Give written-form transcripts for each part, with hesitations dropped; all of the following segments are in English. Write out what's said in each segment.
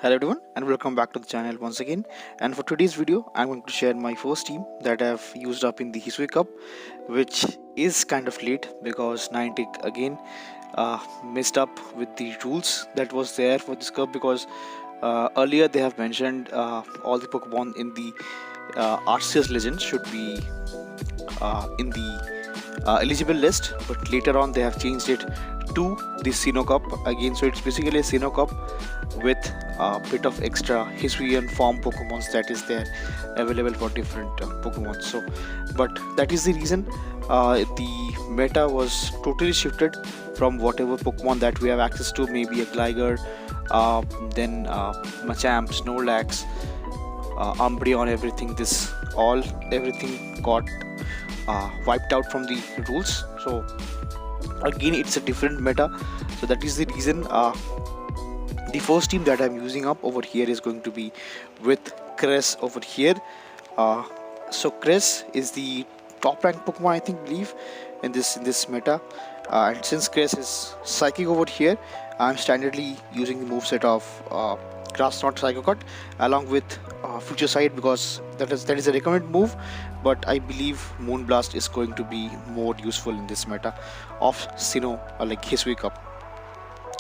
Hello everyone and welcome back to the channel once again, and for today's video I'm going to share my first team that I've used up in the Hisui Cup, which is kind of late because Niantic again messed up with the rules that was there for this cup, because earlier they have mentioned all the Pokemon in the RCS Legends should be in the eligible list, but later on they have changed it to the Sinnoh Cup again. So it's basically a Sinnoh Cup with a bit of extra Hisuian form Pokemons that is there available for different Pokemon. So, but that is the reason the meta was totally shifted from whatever Pokemon that we have access to, maybe a Gligar, then Machamp, Snorlax, Umbreon, everything. Everything got wiped out from the rules. So again it's a different meta, so that is the reason the first team that I'm using up over here is going to be with Cress over here. So Cress is the top ranked Pokemon, I believe in this meta, and since Cress is psychic over here, I'm standardly using the moveset of Grass Knot, Psycho Cut along with Future Sight, because that is a recommended move, but I believe Moonblast is going to be more useful in this meta of Sinnoh like Hisui Cup.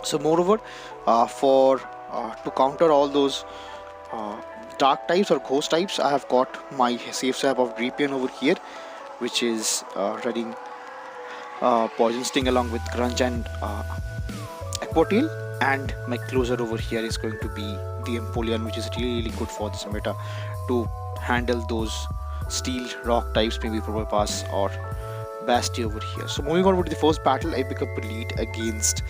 So moreover, to counter all those dark types or ghost types, I have got my safe swap of Drapion over here, which is running Poison Sting along with Crunch and Aqua Tail, and my closer over here is going to be the Empoleon, which is really good for this meta to handle those steel rock types, maybe Probopass or Basti over here. So moving on with the first battle, I pick up a lead against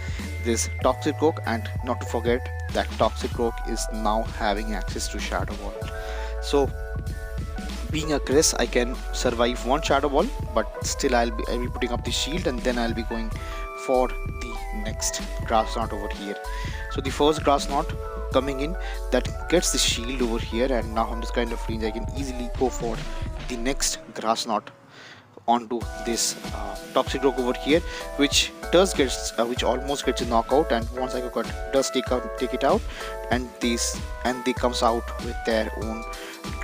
this Toxicroak, and not to forget that Toxicroak is now having access to Shadow Ball. So being a Cress, I can survive one Shadow Ball, but still I'll be putting up the shield, and then I'll be going for the next Grass Knot over here. So the first Grass Knot coming in, that gets the shield over here, and now from this kind of range I can easily go for the next Grass Knot onto this Toxicroak over here, which almost gets a knockout, and once I does take it out, and they comes out with their own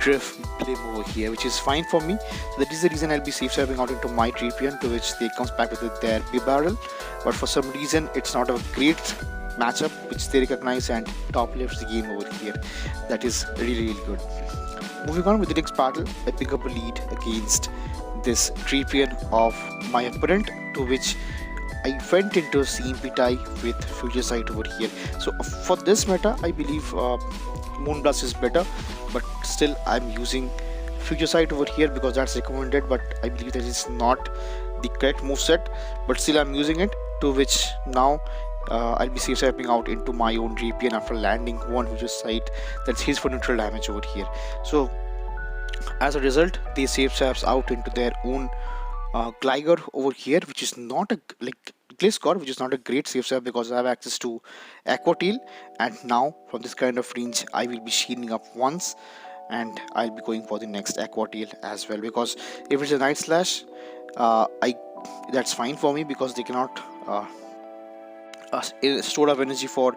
Drifblim over here, which is fine for me. So that is the reason I'll be safe swapping out into my Drapion, to which they comes back with their Gobattleleague, but for some reason it's not a great matchup which they recognize and top lifts the game over here. That is really good. Moving on with the next battle, I pick up a lead against this Drapion of my opponent, to which I went into CMP tie with Future Sight over here. So for this meta, I believe Moonblast is better, but still I'm using Future Sight over here because that's recommended, but I believe that is not the correct moveset, but still I'm using it, to which now I'll be safe swapping out into my own Drapion after landing one Future Sight. That's his for neutral damage over here. So as a result, they safe swaps out into their own Gligar over here, which is not a Gliscor, which is not a great safe swap because I have access to Aqua Tail, and now from this kind of range I will be shielding up once, and I'll be going for the next Aqua Tail as well, because if it's a Night Slash, that's fine for me because they cannot store of energy for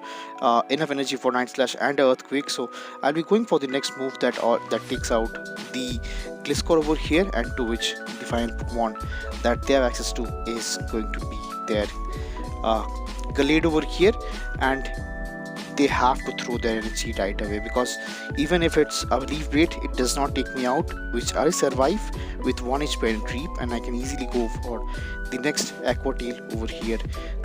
enough energy for Night Slash and Earthquake. So I'll be going for the next move that takes out the Gliscor over here, and to which the final Pokemon that they have access to is going to be their Gallade over here, and they have to throw their energy right away, because even if it's a Leaf Blade, it does not take me out, which I survive with 1 HP and Creep, and I can easily go for the next Aqua Tail over here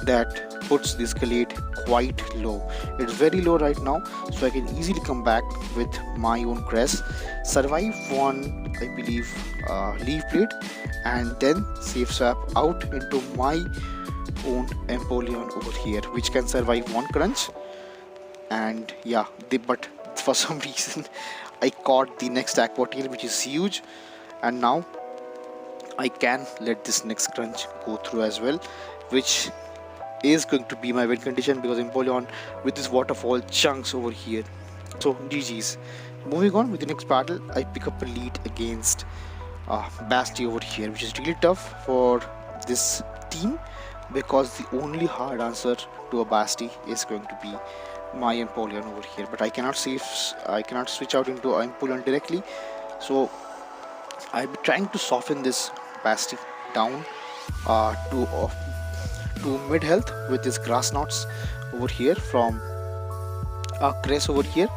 that puts this Gallade quite low. It's very low right now, so I can easily come back with my own Cress, survive one, I believe, Leaf Blade, and then safe swap out into my own Empoleon over here, which can survive one Crunch. And yeah, but for some reason I caught the next Aqua Tail, which is huge, and now I can let this next Crunch go through as well, which is going to be my win condition because Empoleon with this waterfall chunks over here. So GG's. Moving on with the next battle, I pick up a lead against Basti over here, which is really tough for this team because the only hard answer to a Basti is going to be my Empoleon over here, but I cannot switch out into Empoleon directly. So I'll be trying to soften this Basti down to mid health with this grass knots over here from Cress over here.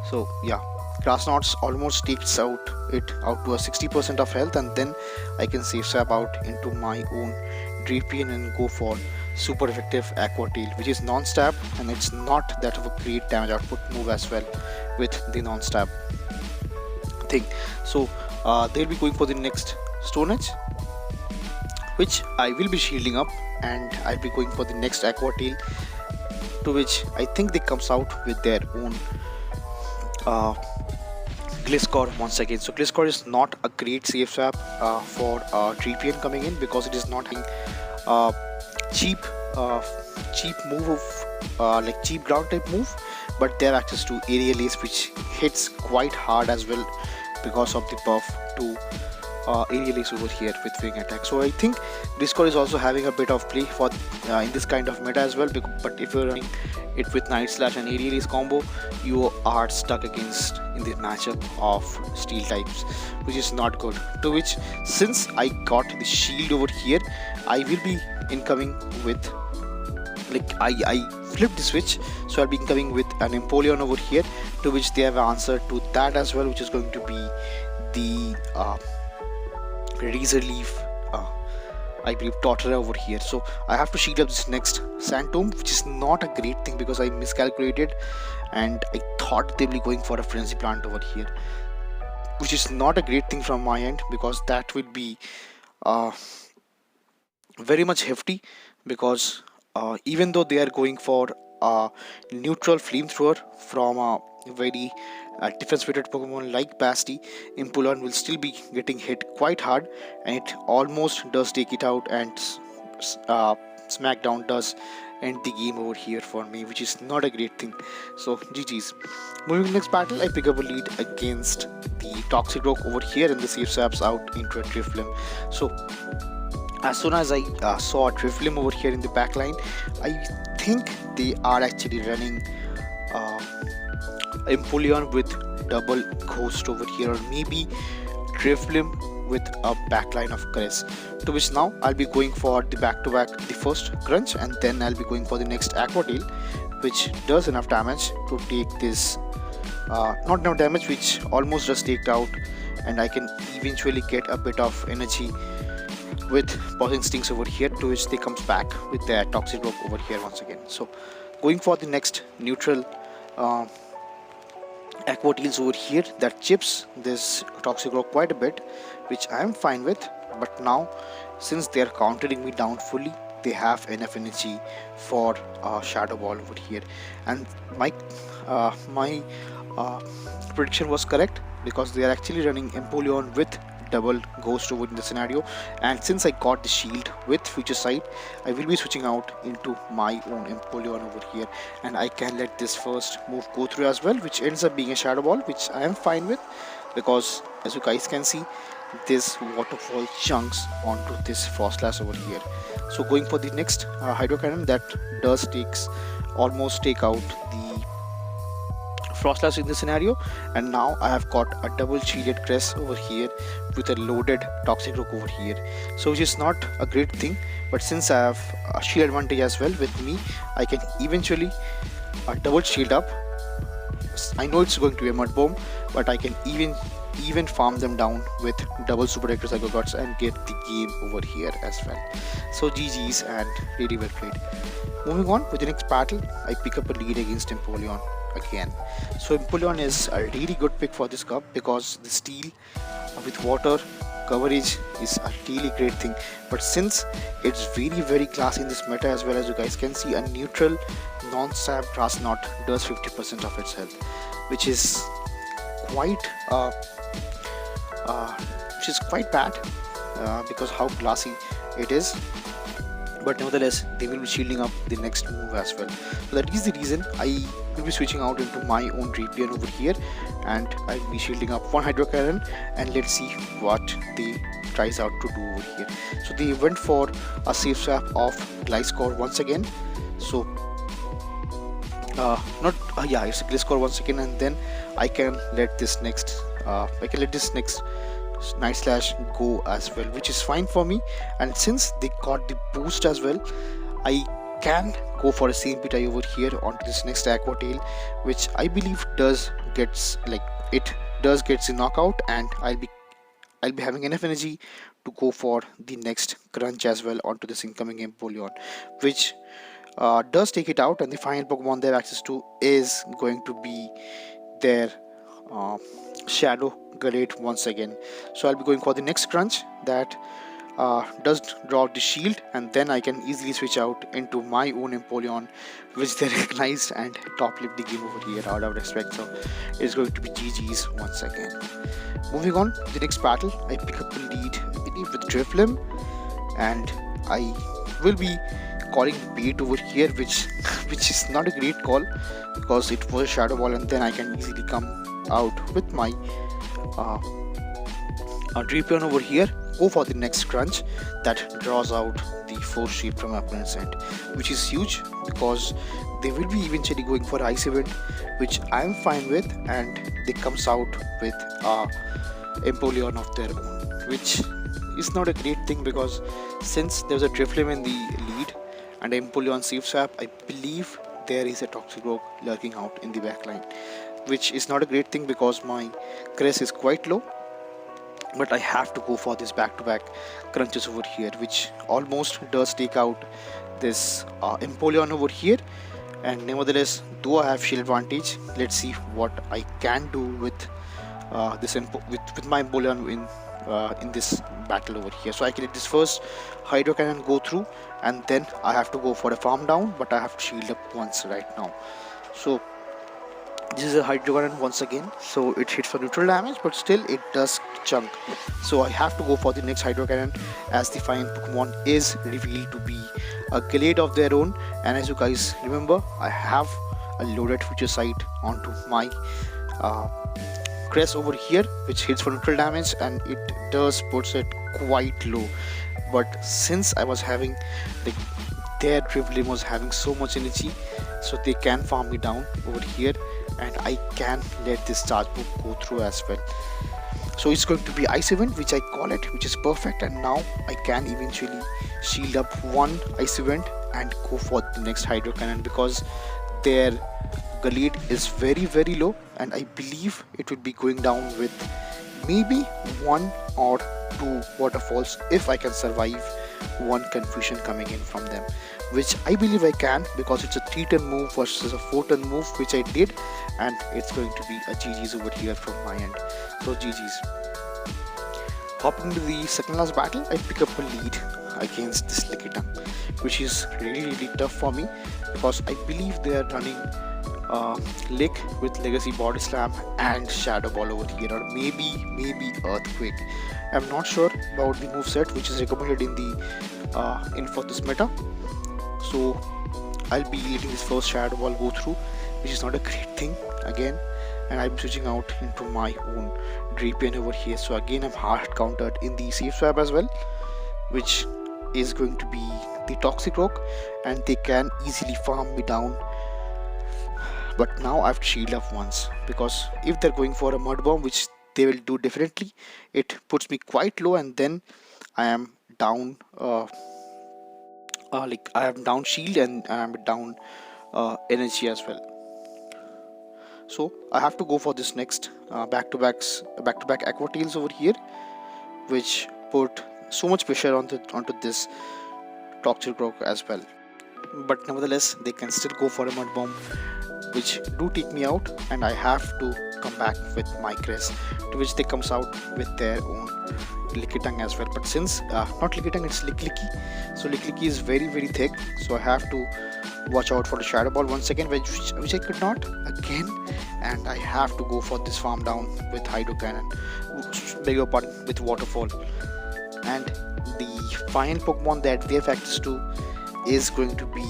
So yeah, grass knots almost takes it out to a 60% of health, and then I can safe swap out into my own Drapion and go for super effective Aqua Tail, which is non-stab, and it's not that of a great damage output move as well with the non-stab thing. So they'll be going for the next Stone Edge, which I will be shielding up, and I'll be going for the next Aqua Tail, to which I think they comes out with their own Gliscor once again. So Gliscor is not a great safe swap for Drapion coming in, because it is not having cheap move of like cheap ground type move, but they have access to Aerial Ace, which hits quite hard as well because of the buff to Aerial Ace over here with wing attack. So I think Gliscor is also having a bit of play for in this kind of meta as well, but if you're running it with Night Slash and Aerial Ace combo, you are stuck against in the matchup of steel types, which is not good. To which, since I got the shield over here, I will be incoming with, like, I flipped the switch, so I'll be incoming with an Empoleon over here, to which they have answered to that as well, which is going to be the Razor Leaf, I believe Torterra over here. So I have to shield up this next Sand Tomb, which is not a great thing because I miscalculated and I thought they'll be going for a Frenzy Plant over here, which is not a great thing from my end, because that will be very much hefty, because even though they are going for a neutral flamethrower from a very defense weighted Pokemon like Basti, Empoleon will still be getting hit quite hard, and it almost does take it out, and Smackdown does end the game over here for me, which is not a great thing. So GG's. Moving to the next battle, I pick up a lead against the Toxicroak over here, and the safe swaps out into a Drifblim. So as soon as I saw a Drifblim over here in the back line, I think they are actually running Empoleon with double Ghost over here, or maybe Drifblim with a backline of Cress, to which now I'll be going for the back-to-back, the first Crunch, and then I'll be going for the next Aqua Tail, which does enough damage to take this, not enough damage, which almost just taked out, and I can eventually get a bit of energy with Poison Stings over here, to which they comes back with their Toxicroak over here once again. So going for the next neutral Aqua Tails over here, that chips this Toxicroak quite a bit, which I am fine with. But now, since they are countering me down fully, they have enough energy for Shadow Ball over here, and my prediction was correct, because they are actually running Empoleon with double Ghost over in the scenario. And since I got the shield with Future Sight, I will be switching out into my own Empoleon over here, and I can let this first move go through as well, which ends up being a Shadow Ball, which I am fine with, because as you guys can see, this waterfall chunks onto this Frostlass over here. So going for the next Hydro Cannon, that does almost take out the Frostlass in this scenario, and now I have got a double shielded Cress over here with a loaded Toxicroak over here, so which is not a great thing. But since I have a shield advantage as well with me, I can eventually double shield up. I know it's going to be a Mud Bomb, but I can even farm them down with double Super Director Psycho Guts and get the game over here as well. So GG's, and really well played. Moving on with the next battle, I pick up a lead against Empoleon again. So Empoleon is a really good pick for this cup, because the steel with water coverage is a really great thing. But since it's very classy in this meta as well, as you guys can see, a neutral non-stab Grass Knot does 50% of its health, which is quite bad, because how glassy it is. But nevertheless, they will be shielding up the next move as well. So that is the reason I will be switching out into my own Drapion over here, and I'll be shielding up one Hydro Cannon, and let's see what they tries out to do over here. So they went for a safe swap of Gliscor once again. So not yeah, it's a Gliscor once again, and then I can let this next Night Slash go as well, which is fine for me. And since they got the boost as well, I can go for a CMP over here onto this next Aqua Tail, which I believe gets the knockout, and I'll be having enough energy to go for the next crunch as well onto this incoming Empoleon, which does take it out. And the final Pokemon they have access to is going to be their Shadow Galate once again. So I'll be going for the next crunch that does draw the shield, and then I can easily switch out into my own Empoleon, which they recognized and top lip the game over here out of respect. So it's going to be GG's once again. Moving on to the next battle, I pick up the lead, I believe, with Drifblim, and I will be calling bait over here, which is not a great call because it was a Shadow Ball, and then I can easily come out with my Drapion over here, go for the next crunch that draws out the Force Shield from my opponent's end, which is huge because they will be eventually going for Ice Event, which I am fine with, and they comes out with Empoleon of their own, which is not a great thing because since there's a Drifblim in the lead and Empoleon safe swap, I believe there is a Toxicroak lurking out in the backline, which is not a great thing because my Cress is quite low. But I have to go for this back-to-back crunches over here, which almost does take out this Empoleon over here. And nevertheless, though I have shield advantage, let's see what I can do with with my Empoleon in this battle over here. So I can let this first Hydro Cannon go through, and then I have to go for a farm down, but I have to shield up once right now. So this is a Hydro Cannon once again, so it hits for neutral damage, but still it does chunk. So I have to go for the next Hydro Cannon as the final Pokemon is revealed to be a Galate of their own. And as you guys remember, I have a loaded Future Sight onto my Cress over here, which hits for neutral damage, and it does puts it quite low. But since I was having their Drifblim was having so much energy, so they can farm me down over here, and I can let this charge book go through as well. So it's going to be Ice Event, which I call it, which is perfect, and now I can eventually shield up one Ice Event and go for the next Hydro Cannon because their Galate is very low, and I believe it would be going down with maybe 1 or 2 waterfalls if I can survive one confusion coming in from them, which I believe I can because it's a 3-turn move versus a 4-turn move, which I did, and it's going to be a GG's over here from my end. So GG's. Hopping to the second last battle, I pick up a lead against this Lickitung, which is really tough for me because I believe they are running Lick with Legacy Body Slam and Shadow Ball over here, or maybe Earthquake. I'm not sure about the moveset which is recommended in the for this meta. So I'll be letting this first Shadow Ball go through, which is not a great thing again, and I'm switching out into my own Drapion over here. So again I'm hard countered in the safe swap as well, which is going to be the Toxicroak, and they can easily farm me down. But now I have to shield up once because if they're going for a Mud Bomb, which they will do definitely, it puts me quite low, and then I am down I am down shield and I am down energy as well. So I have to go for this next back-to-back Aqua Tails over here, which put so much pressure onto this Toxicroak as well. But nevertheless, they can still go for a Mud Bomb, which do take me out, and I have to come back with my Cress, to which they comes out with their own Lickitung as well. But since not Lickitung, it's Lickilicky, so Lickilicky is very thick, so I have to watch out for the Shadow Ball once again, which I could not again, and I have to go for this farm down with Hydro Cannon, beg your pardon, with Waterfall. And the final Pokemon that they have access to is going to be,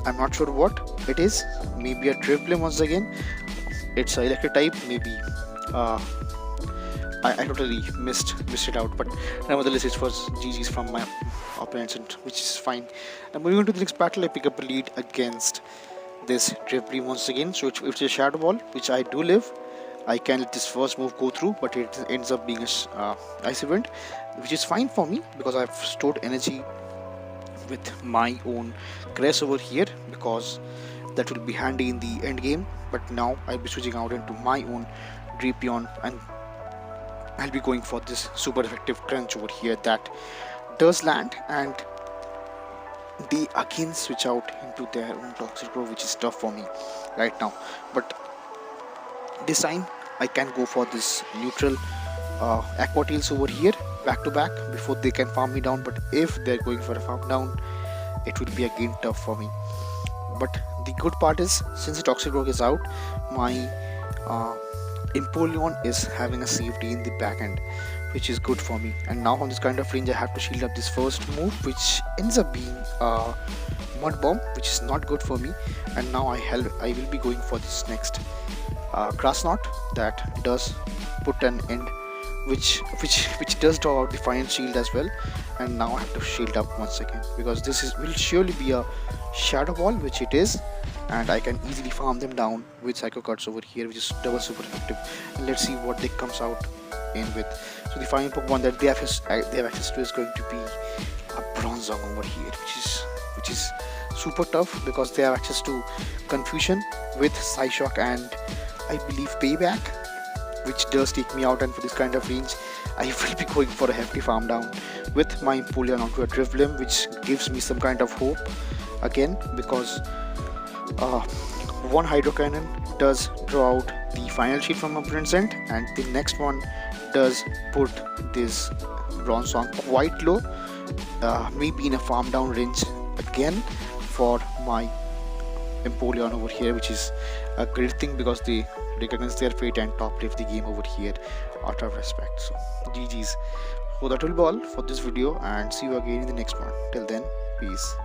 I'm not sure what it is, maybe a Drifblim once again. It's a electric type, maybe. I totally missed it out, but nevertheless it was GG's from my opponents, which is fine. And moving on to the next battle, I pick up a lead against this Drifblim once again. So it's a Shadow Ball, which I do live. I can let this first move go through, but it ends up being a Ice Event, which is fine for me because I've stored energy with my own Cress over here, because that will be handy in the end game. But now I'll be switching out into my own Drapion, and I'll be going for this super effective crunch over here that does land, and they again switch out into their own Toxicroak, which is tough for me right now. But this time I can go for this neutral Aqua Tails over here back to back before they can farm me down. But if they're going for a farm down, it will be again tough for me. But the good part is, since the Toxicroak is out, my Empoleon is having a safety in the back end, which is good for me. And now on this kind of range, I have to shield up this first move, which ends up being Mud Bomb, which is not good for me. And now I will be going for this next Grass Knot that does put an end, which does draw out the final shield as well. And now I have to shield up once again, because this will surely be a Shadow Ball, which it is, and I can easily farm them down with Psycho Cuts over here, which is double super effective. And let's see what they comes out in with. So the final Pokemon that they have access to is going to be a Bronzong over here, which is super tough because they have access to Confusion with Psyshock and I believe Payback, which does take me out. And for this kind of range, I will be going for a hefty farm down with my Empoleon onto a Drifblim, which gives me some kind of hope again, because one Hydro Cannon does draw out the final shield from opponent's end, and the next one does put this Bronzong quite low, maybe in a farm down range again for my Empoleon over here, which is a great thing because they recognize their fate and top lift the game over here out of respect. So GG's. So that will be all for this video, and see you again in the next one. Till then, peace.